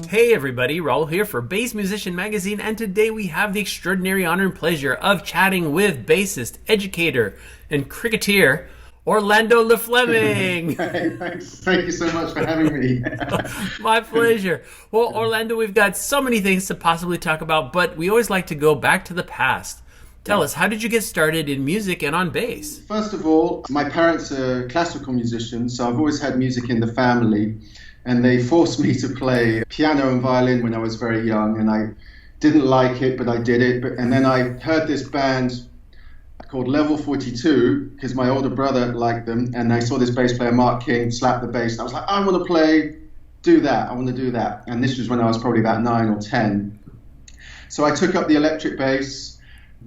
Hey everybody, Raul here for Bass Musician Magazine, and today we have the extraordinary honor and pleasure of chatting with bassist, educator, and cricketer Orlando Le Fleming. Hey, thanks. Thank you so much for having me. My pleasure. Well, Orlando, we've got so many things to possibly talk about, but we always like to go back to the past. Tell us, how did you get started in music and on bass? First of all, my parents are classical musicians, so I've always had music in the family. And they forced me to play piano and violin when I was very young, and I didn't like it, but I did it. And then I heard this band called Level 42 because my older brother liked them, and I saw this bass player, Mark King, slap the bass. And I was like, I want to do that. And this was when I was probably about 9 or 10. So I took up the electric bass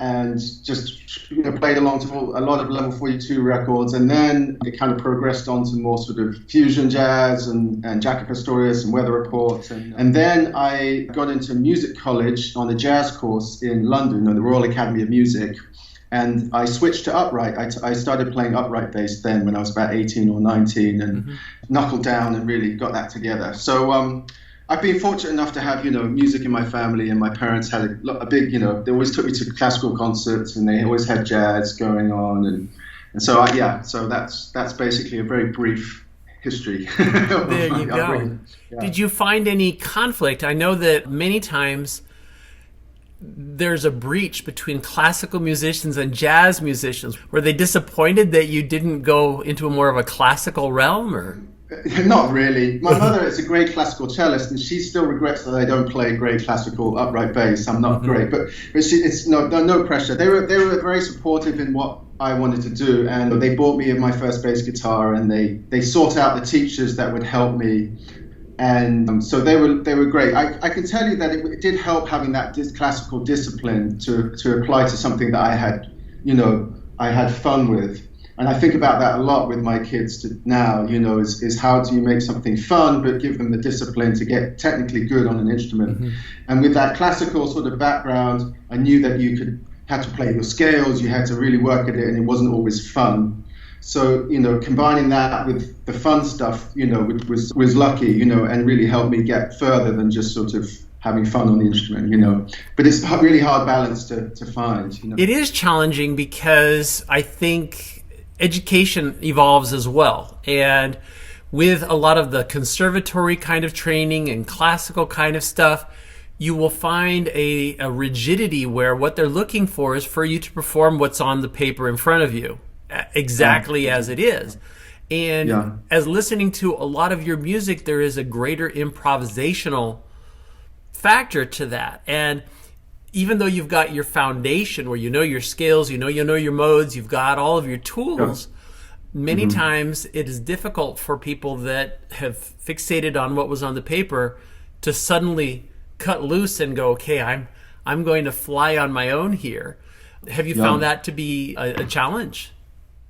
and just played along to a lot of Level 42 records, and then it kind of progressed on to more sort of fusion jazz and Jaco Pastorius and Weather Report, and then I got into music college on a jazz course in London at the Royal Academy of Music, and I switched to upright. I started playing upright bass then when I was about 18 or 19 and knuckled down and really got that together. So I've been fortunate enough to have, music in my family, and my parents had a big, they always took me to classical concerts, and they always had jazz going on, and so so that's basically a very brief history. There you go. Yeah. Did you find any conflict? I know that many times there's a breach between classical musicians and jazz musicians. Were they disappointed that you didn't go into a more of a classical realm, or? Not really. My mother is a great classical cellist, and she still regrets that I don't play great classical upright bass. I'm not great, but it's no pressure. They were very supportive in what I wanted to do, and they bought me my first bass guitar, and they sought out the teachers that would help me, and so they were great. I can tell you that it did help having that classical discipline to apply to something that I had fun with. And I think about that a lot with my kids now, is how do you make something fun but give them the discipline to get technically good on an instrument. And with that classical sort of background, I knew that you had to play your scales, you had to really work at it, and it wasn't always fun. So, combining that with the fun stuff, was lucky, and really helped me get further than just sort of having fun on the instrument, But it's a really hard balance to find, It is challenging because I think education evolves as well, and with a lot of the conservatory kind of training and classical kind of stuff, you will find a rigidity where what they're looking for is for you to perform what's on the paper in front of you exactly as it is. And as listening to a lot of your music, there is a greater improvisational factor to that. And even though you've got your foundation where you know your scales, you know your modes, you've got all of your tools, many times it is difficult for people that have fixated on what was on the paper to suddenly cut loose and go, okay, I'm going to fly on my own here. Have you found that to be a challenge?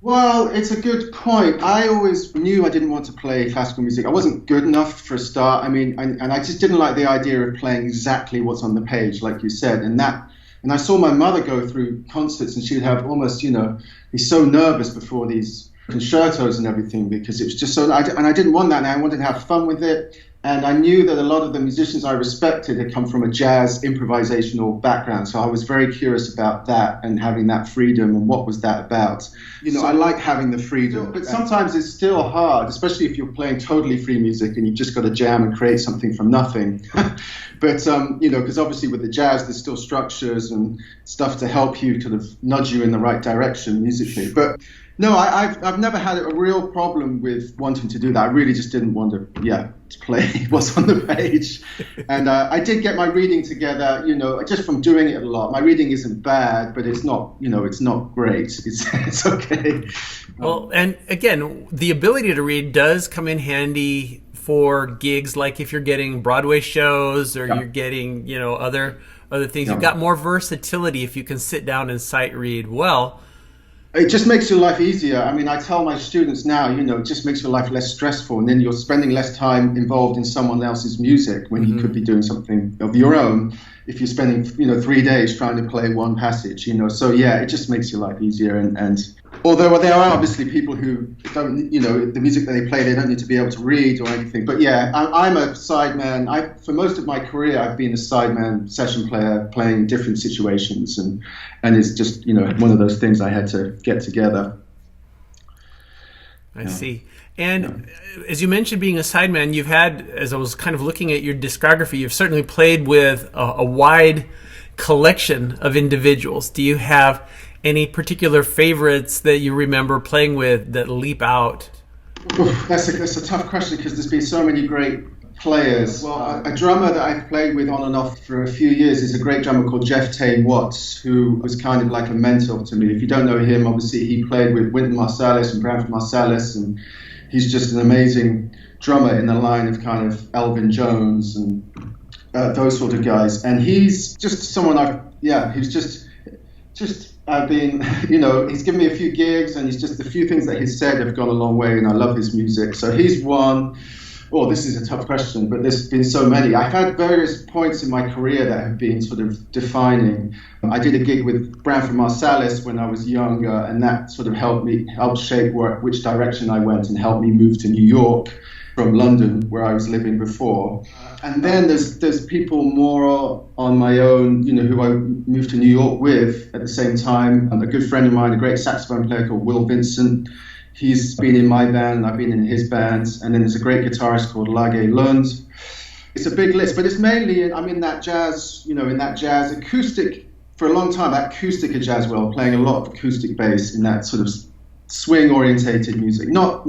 Well, it's a good point. I always knew I didn't want to play classical music. I wasn't good enough for a start. I mean, and I just didn't like the idea of playing exactly what's on the page, like you said. And I saw my mother go through concerts, and she would have almost, be so nervous before these concertos and everything, because it was just so. And I didn't want that. And I wanted to have fun with it. And I knew that a lot of the musicians I respected had come from a jazz improvisational background. So I was very curious about that and having that freedom and what was that about. I like having the freedom, but sometimes it's still hard, especially if you're playing totally free music and you've just got to jam and create something from nothing. But, because obviously with the jazz, there's still structures and stuff to help you kind of nudge you in the right direction musically. But no, I've never had a real problem with wanting to do that. I really just didn't want to play what's on the page. And I did get my reading together, just from doing it a lot. My reading isn't bad, but it's not, it's not great. It's okay. Well, and again, the ability to read does come in handy for gigs, like if you're getting Broadway shows or you're getting, other things. You've got more versatility if you can sit down and sight read well. It just makes your life easier. I mean, I tell my students now, it just makes your life less stressful, and then you're spending less time involved in someone else's music when you could be doing something of your own. If you're spending, 3 days trying to play one passage, So yeah, it just makes your life easier, and Although there are obviously people who don't, the music that they play, they don't need to be able to read or anything. But yeah, I'm a sideman. For most of my career, I've been a sideman session player, playing different situations, and it's just one of those things I had to get together. I see. And as you mentioned, being a sideman, you've had, as I was kind of looking at your discography, you've certainly played with a wide collection of individuals. Do you have any particular favorites that you remember playing with that leap out? That's a tough question because there's been so many great players. Well, a drummer that I've played with on and off for a few years is a great drummer called Jeff Tame Watts, who was kind of like a mentor to me. If you don't know him, obviously he played with Wynton Marsalis and Branford Marsalis, and he's just an amazing drummer in the line of kind of Elvin Jones and those sort of guys. And he's just someone I've been, he's given me a few gigs, and the few things that he's said have gone a long way, and I love his music. So he's one. Oh, this is a tough question, but there's been so many. I've had various points in my career that have been sort of defining. I did a gig with Branford Marsalis when I was younger, and that sort of helped shape which direction I went, and helped me move to New York from London, where I was living before. And then there's people more on my own, who I moved to New York with at the same time. A good friend of mine, a great saxophone player called Will Vincent. He's been in my band, and I've been in his bands. And then there's a great guitarist called Lage Lund. It's a big list, but it's mainly, I'm in that jazz, acoustic, for a long time, that acoustic jazz world, playing a lot of acoustic bass in that sort of swing-orientated music. Not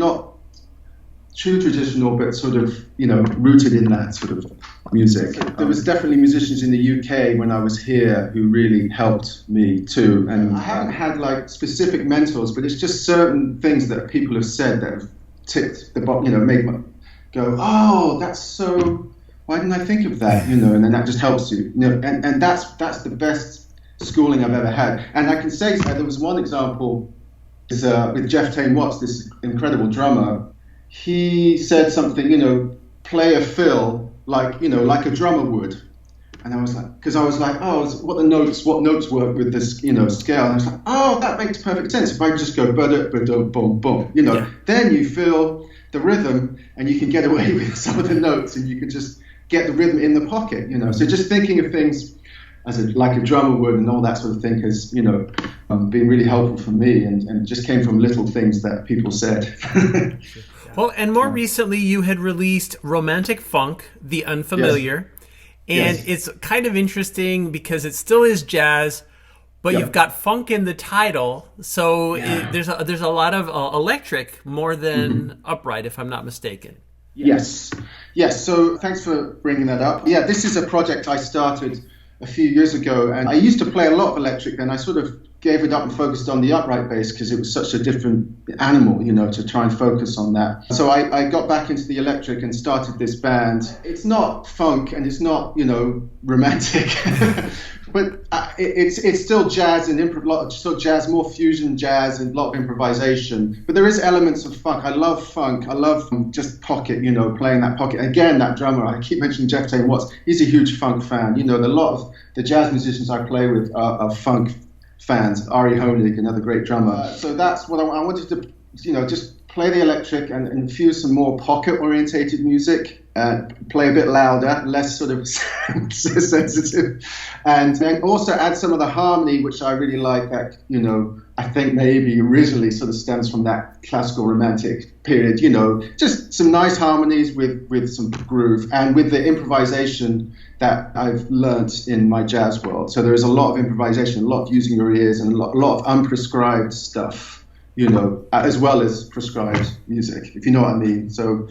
true traditional, but sort of, rooted in that sort of music. There was definitely musicians in the UK when I was here who really helped me too. And I haven't had like specific mentors, but it's just certain things that people have said that have ticked the box, made me go, oh, that's so, why didn't I think of that? And then that just helps you. And that's the best schooling I've ever had. And I can say there was one example is with Jeff Tame Watts, this incredible drummer. He said something, play a fill like a drummer would. And I was like, what notes work with this, scale. And I was like, oh, that makes perfect sense. If I just go ba-da, boom, boom, then you feel the rhythm and you can get away with some of the notes and you can just get the rhythm in the pocket, So just thinking of things like a drummer would and all that sort of thing has, been really helpful for me and just came from little things that people said. Well, and more recently, you had released Romantic Funk, The Unfamiliar. Yes. And it's kind of interesting because it still is jazz, but you've got funk in the title. So there's a lot of electric more than upright, if I'm not mistaken. Yes. So thanks for bringing that up. Yeah, this is a project I started a few years ago, and I used to play a lot of electric, and I sort of gave it up and focused on the upright bass because it was such a different animal, to try and focus on that. So I got back into the electric and started this band. It's not funk and it's not, romantic, but it's still jazz and still jazz, more fusion jazz and a lot of improvisation. But there is elements of funk. I love funk. I love just pocket, playing that pocket. Again, that drummer, I keep mentioning Jeff Tame Watts. He's a huge funk fan. A lot of the jazz musicians I play with are funk fans. Ari Honig, another great drummer. So that's what I wanted to, just play the electric and infuse some more pocket-orientated music, play a bit louder, less sort of sensitive, and then also add some of the harmony, which I really like. That I think maybe originally sort of stems from that classical romantic period. Just some nice harmonies with some groove, and with the improvisation that I've learnt in my jazz world. So there is a lot of improvisation, a lot of using your ears, and a lot of unprescribed stuff, as well as prescribed music, if you know what I mean. So,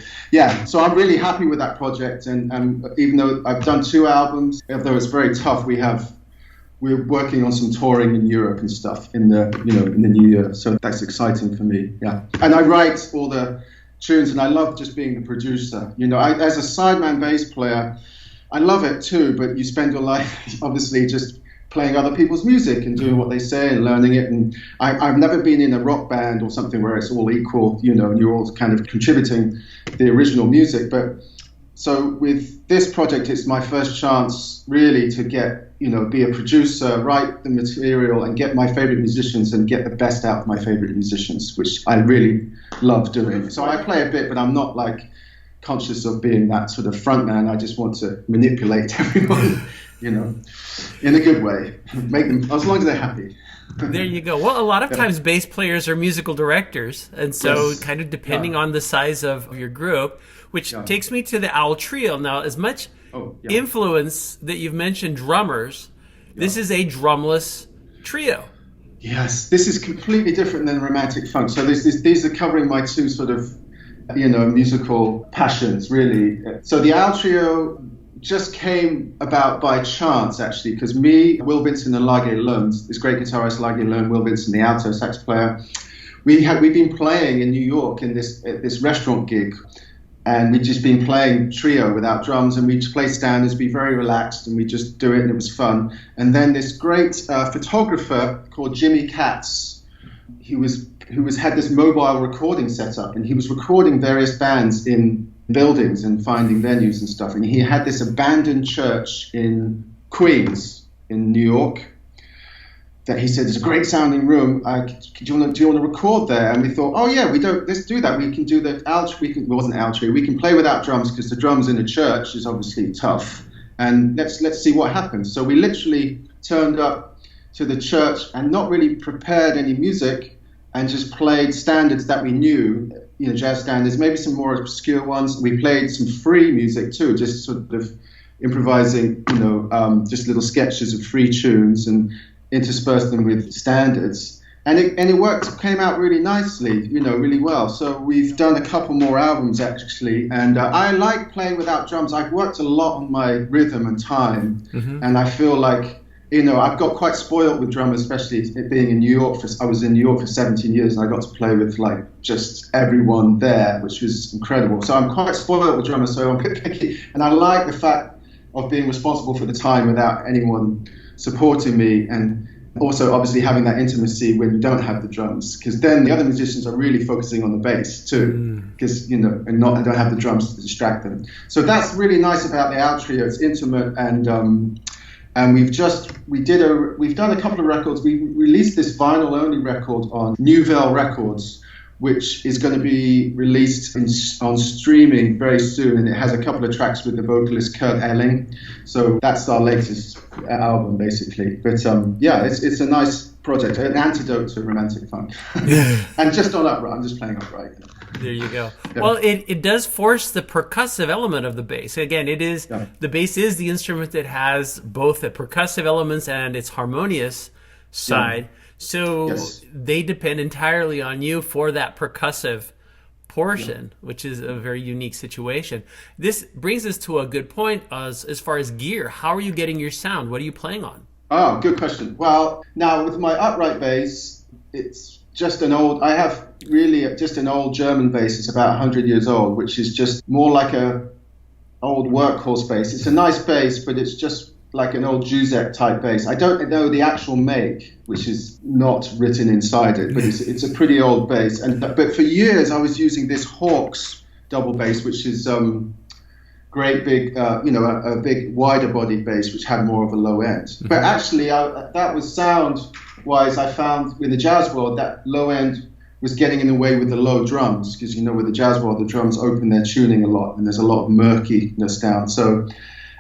so I'm really happy with that project. And even though I've done 2 albums, although it's very tough, we're working on some touring in Europe and stuff in the new year. So that's exciting for me. Yeah. And I write all the tunes, and I love just being the producer. As a sideman bass player, I love it too, but you spend your life obviously just playing other people's music and doing what they say and learning it. And I've never been in a rock band or something where it's all equal, and you're all kind of contributing the original music. But so with this project, it's my first chance really to get, be a producer, write the material, and get my favorite musicians and get the best out of my favorite musicians, which I really love doing. So I play a bit, but I'm not like conscious of being that sort of front man. I just want to manipulate everyone, in a good way, make them, as long as they're happy. There you go. Well, a lot of times bass players are musical directors, and so Yes. kind of depending on the size of your group, which takes me to the Owl Trio. Now, as much influence that you've mentioned drummers, this is a drumless trio. Yes, this is completely different than romantic funk. So these are covering my two sort of, musical passions, really. So the Owl Trio just came about by chance, actually, because me, Will Vincent, and Lage Lund, this great guitarist Lage Lund, Will Vincent, the alto sax player, we've been playing in New York in this restaurant gig, and we'd just been playing trio without drums, and we'd just play standards, be very relaxed, and we just do it, and it was fun. And then this great photographer called Jimmy Katz, who had this mobile recording setup, and he was recording various bands in buildings and finding venues and stuff. And he had this abandoned church in Queens, in New York, that he said, "It's a great sounding room. Do you want to record there?" And we thought, "Oh yeah, let's do that. We can do the it wasn't Altria. We can play without drums because the drums in a church is obviously tough. And let's see what happens." So we literally turned up to the church and not really prepared any music, and just played standards that we knew, jazz standards, maybe some more obscure ones. We played some free music too, just sort of improvising, just little sketches of free tunes and interspersed them with standards. And it came out really nicely, really well. So we've done a couple more albums actually, and I like playing without drums. I've worked a lot on my rhythm and time, and I feel like, I've got quite spoiled with drummers, especially being in New York. I was in New York for 17 years, and I got to play with like just everyone there, which was incredible. So I'm quite spoiled with drummers, so I'm a bit picky. And I like the fact of being responsible for the time without anyone supporting me, and also obviously having that intimacy when you don't have the drums, because then the other musicians are really focusing on the bass too, because I don't have the drums to distract them. So that's really nice about the Owl Trio. It's intimate, and we've done a couple of records. We released this vinyl only record on Nouvelle Records, which is going to be released on streaming very soon, and it has a couple of tracks with the vocalist Kurt Elling. So that's our latest album, basically. But it's a nice project, an antidote to romantic funk. And just on upright, I'm just playing upright. There you go. Yeah. Well, it does force the percussive element of the bass. Again, the bass is the instrument that has both the percussive elements and its harmonious side. Yeah. So they depend entirely on you for that percussive portion, which is a very unique situation. This brings us to a good point as far as gear. How are you getting your sound? What are you playing on? Oh, good question. Well, now with my upright bass, it's just I have really just an old German bass. It's about 100 years old, which is just more like a old workhorse bass. It's a nice bass, but it's just like an old Juzek type bass. I don't know the actual make, which is not written inside it, but it's a pretty old bass. But for years I was using this Hawks double bass, which is great big, a big wider bodied bass, which had more of a low end. But actually, that was sound-wise, I found in the jazz world that low end was getting in the way with the low drums, because with the jazz world, the drums open their tuning a lot, and there's a lot of murkiness down. So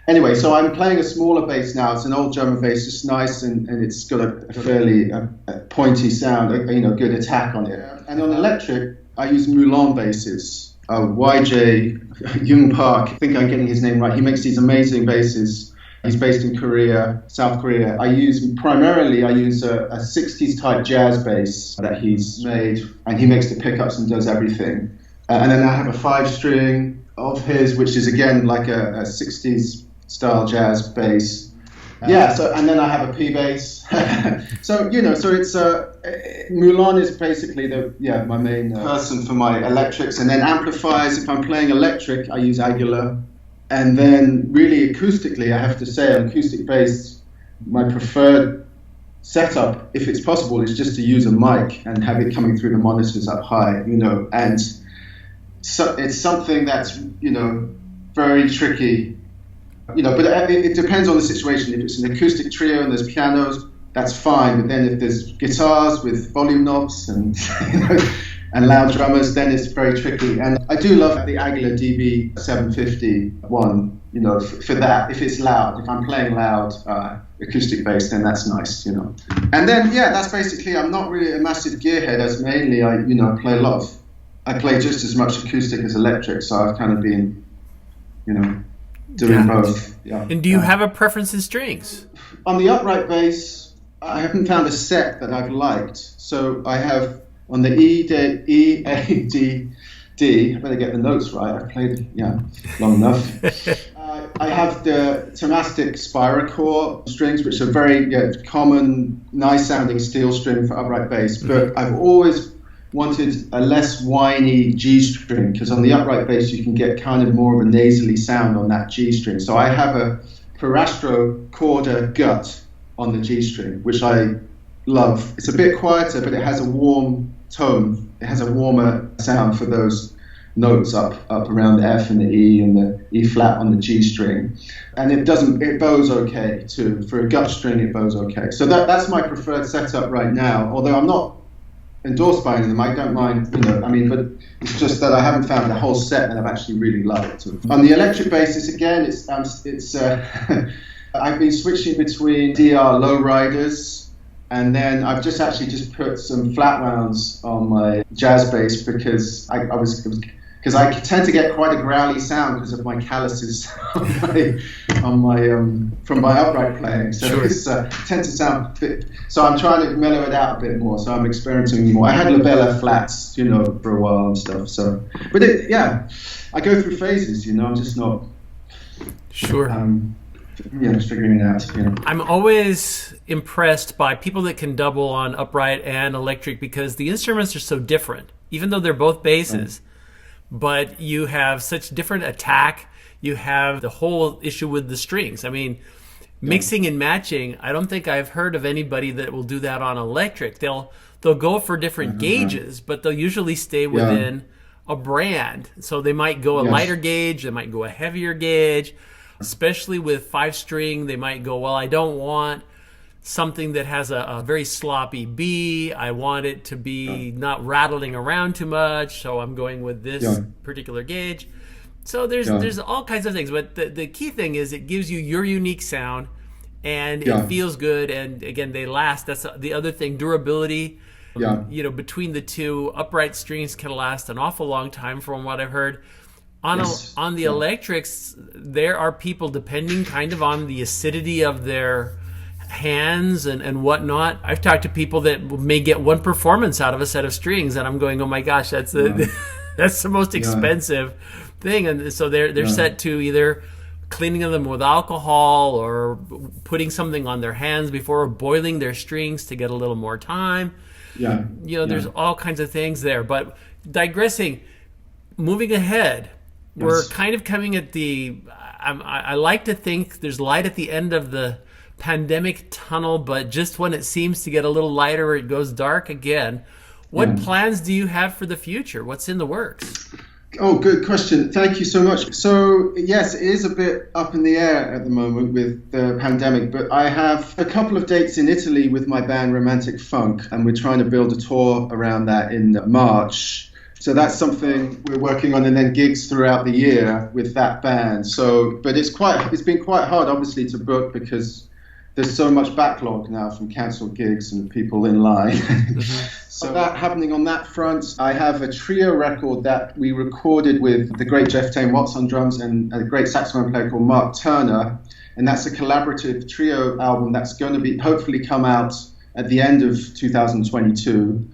anyway, so I'm playing a smaller bass now. It's an old German bass, it's nice, and it's got a fairly pointy sound, good attack on it. And on electric, I use Moulin basses. YJ Young Park, I think I'm getting his name right. He makes these amazing basses. He's based in Korea, South Korea. I use a 60s type jazz bass that he's made, and he makes the pickups and does everything. And then I have a 5-string of his, which is again like a 60s style jazz bass. And then I have a P bass. so it's Moulin is basically my main person for my electrics, and then amplifiers. If I'm playing electric, I use Aguilar, and then really acoustically, I have to say, on acoustic bass, my preferred setup, if it's possible, is just to use a mic and have it coming through the monitors up high, and so it's something that's very tricky But it depends on the situation. If it's an acoustic trio and there's pianos, that's fine. But then if there's guitars with volume knobs and and loud drummers, then it's very tricky. And I do love the Aguilar DB 750 one. For that, if it's loud, if I'm playing loud acoustic bass, then that's nice. And then that's basically. I'm not really a massive gearhead, as mainly I play just as much acoustic as electric. So I've kind of been, doing both. Yeah. And do you have a preference in strings? On the upright bass, I haven't found a set that I've liked. So I have on the E, A, D. I better get the notes right. I've played long enough. I have the Tomastic Spiracore strings, which are very common, nice-sounding steel string for upright bass. But I've always wanted a less whiny G string, because on the upright bass you can get kind of more of a nasally sound on that G string. So I have a Parastro Corda gut on the G string, which I love. It's a bit quieter, but it has a warm tone. It has a warmer sound for those notes up around the F and the E and the E flat on the G string. And it bows okay too. For a gut string, it bows okay. So that's my preferred setup right now, although I'm not endorsed by any of them. I don't mind, but it's just that I haven't found a whole set that I've actually really liked. On the electric basis, again, it's I've been switching between DR lowriders, and then I've just put some flat rounds on my jazz bass because I tend to get quite a growly sound because of my calluses from my upright playing. So sure. It's tend to sound a bit. So I'm trying to mellow it out a bit more. So I'm experimenting more. I had labella flats, for a while and stuff. So, but I go through phases. I'm just not. Sure. Just figuring it out. I'm always impressed by people that can double on upright and electric because the instruments are so different, even though they're both basses. But you have such different attack. You have the whole issue with the strings. I mean, mixing and matching, I don't think I've heard of anybody that will do that on electric. They'll go for different gauges, but they'll usually stay within a brand. So they might go a lighter gauge, they might go a heavier gauge. Especially with 5-string, they might go, well, I don't want something that has a very sloppy B. I want it to be not rattling around too much, so I'm going with this particular gauge. So there's all kinds of things, but the key thing is it gives you your unique sound, and it feels good, and again, they last. That's the other thing, durability. Between the two, upright strings can last an awful long time from what I've heard. On the electrics, there are people, depending kind of on the acidity of their hands and whatnot. I've talked to people that may get one performance out of a set of strings, and I'm going, oh my gosh, that's the most expensive thing. And so they're set to either cleaning them with alcohol or putting something on their hands before boiling their strings to get a little more time. There's all kinds of things there. But digressing, moving ahead. We're kind of coming at I like to think there's light at the end of the pandemic tunnel, but just when it seems to get a little lighter, it goes dark again. What plans do you have for the future? What's in the works? Oh, good question. Thank you so much. So, yes, it is a bit up in the air at the moment with the pandemic, but I have a couple of dates in Italy with my band Romantic Funk, and we're trying to build a tour around that in March. So that's something we're working on, and then gigs throughout the year with that band. So, but it's been quite hard, obviously, to book because there's so much backlog now from cancelled gigs and people in line. So that happening on that front. I have a trio record that we recorded with the great Jeff Tane Watts on drums and a great saxophone player called Mark Turner, and that's a collaborative trio album that's going to be hopefully come out at the end of 2022.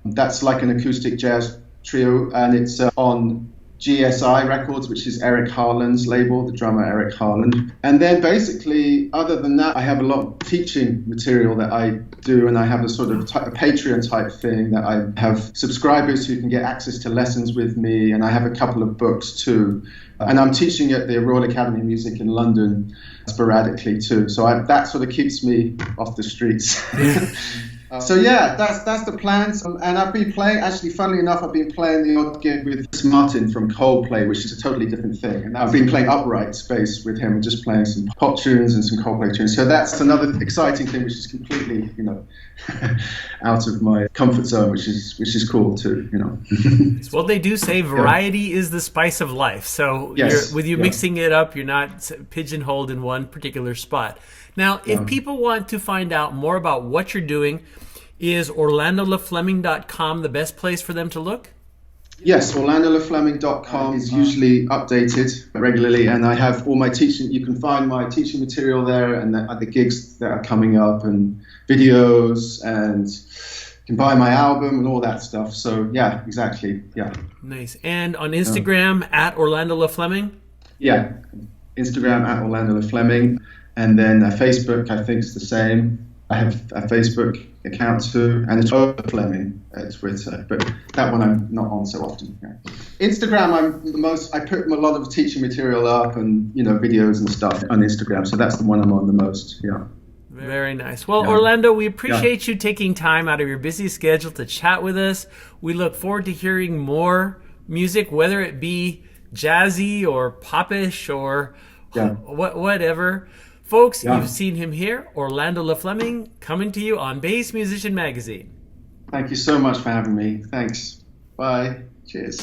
That's like an acoustic jazz trio, and it's on GSI Records, which is Eric Harland's label, the drummer Eric Harland. And then basically, other than that, I have a lot of teaching material that I do, and I have a sort of a Patreon type thing that I have subscribers who can get access to lessons with me, and I have a couple of books too. And I'm teaching at the Royal Academy of Music in London sporadically too. So that sort of keeps me off the streets. So yeah, that's the plans. And I've been playing. Actually, funnily enough, I've been playing the odd gig with Chris Martin from Coldplay, which is a totally different thing. And I've been playing upright bass with him and just playing some pop tunes and some Coldplay tunes. So that's another exciting thing, which is completely, out of my comfort zone, which is cool too. Well, they do say variety is the spice of life. So yes, with you mixing it up, you're not pigeonholed in one particular spot. Now, if people want to find out more about what you're doing, is OrlandoLeFleming.com the best place for them to look? Yes, OrlandoLeFleming.com is usually updated regularly, and I have all my teaching. You can find my teaching material there, and the gigs that are coming up, and videos, and you can buy my album and all that stuff. So yeah, exactly, yeah. Nice. And on Instagram at Orlando Le Fleming? Yeah, Instagram at Orlando Le Fleming. And then Facebook, I think, is the same. I have a Facebook account too, and it's O Fleming at Twitter, but that one I'm not on so often. Yeah. Instagram, I put a lot of teaching material up and videos and stuff on Instagram, so that's the one I'm on the most. Yeah. Very nice. Well, Orlando, we appreciate you taking time out of your busy schedule to chat with us. We look forward to hearing more music, whether it be jazzy or popish or whatever. Folks, you've seen him here, Orlando Le Fleming, coming to you on Bass Musician Magazine. Thank you so much for having me. Thanks. Bye. Cheers.